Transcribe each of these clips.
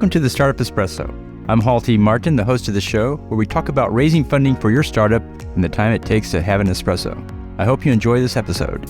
Welcome to the Startup Espresso. I'm Hall T. Martin, the host of the show, where we talk about raising funding for your startup and the time it takes to have an espresso. I hope you enjoy this episode.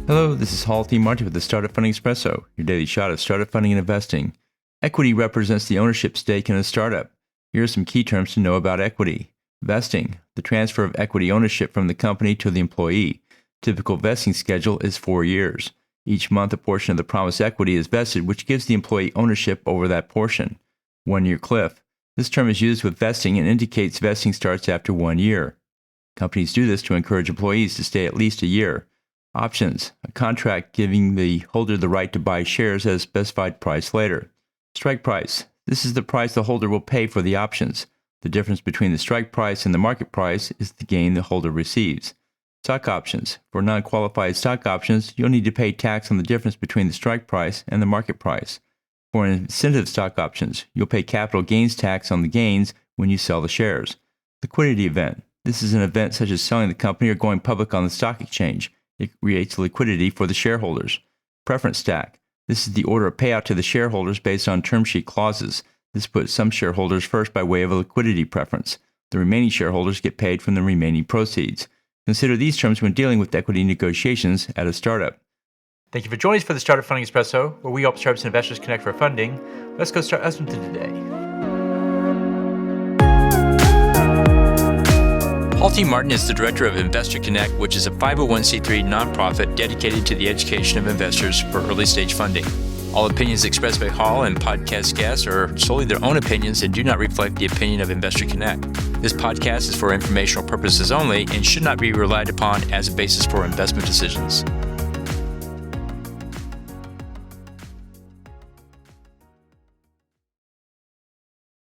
Hello, this is Hall T. Martin with the Startup Funding Espresso, your daily shot of startup funding and investing. Equity represents the ownership stake in a startup. Here are some key terms to know about equity. Vesting, the transfer of equity ownership from the company to the employee. Typical vesting schedule is 4 years. Each month, a portion of the promised equity is vested, which gives the employee ownership over that portion. 1-year cliff. This term is used with vesting and indicates vesting starts after 1 year. Companies do this to encourage employees to stay at least a year. Options, a contract giving the holder the right to buy shares at a specified price later. Strike price. This is the price the holder will pay for the options. The difference between the strike price and the market price is the gain the holder receives. Stock options. For non-qualified stock options, you'll need to pay tax on the difference between the strike price and the market price. For incentive stock options, you'll pay capital gains tax on the gains when you sell the shares. Liquidity event. This is an event such as selling the company or going public on the stock exchange. It creates liquidity for the shareholders. Preference stack. This is the order of payout to the shareholders based on term sheet clauses. This puts some shareholders first by way of a liquidity preference. The remaining shareholders get paid from the remaining proceeds. Consider these terms when dealing with equity negotiations at a startup. Thank you for joining us for the Startup Funding Espresso, where we help startups and investors connect for funding. Let's go start us into today. Hall T. Martin is the director of Investor Connect, which is a 501c3 nonprofit dedicated to the education of investors for early stage funding. All opinions expressed by Hall and podcast guests are solely their own opinions and do not reflect the opinion of Investor Connect. This podcast is for informational purposes only and should not be relied upon as a basis for investment decisions.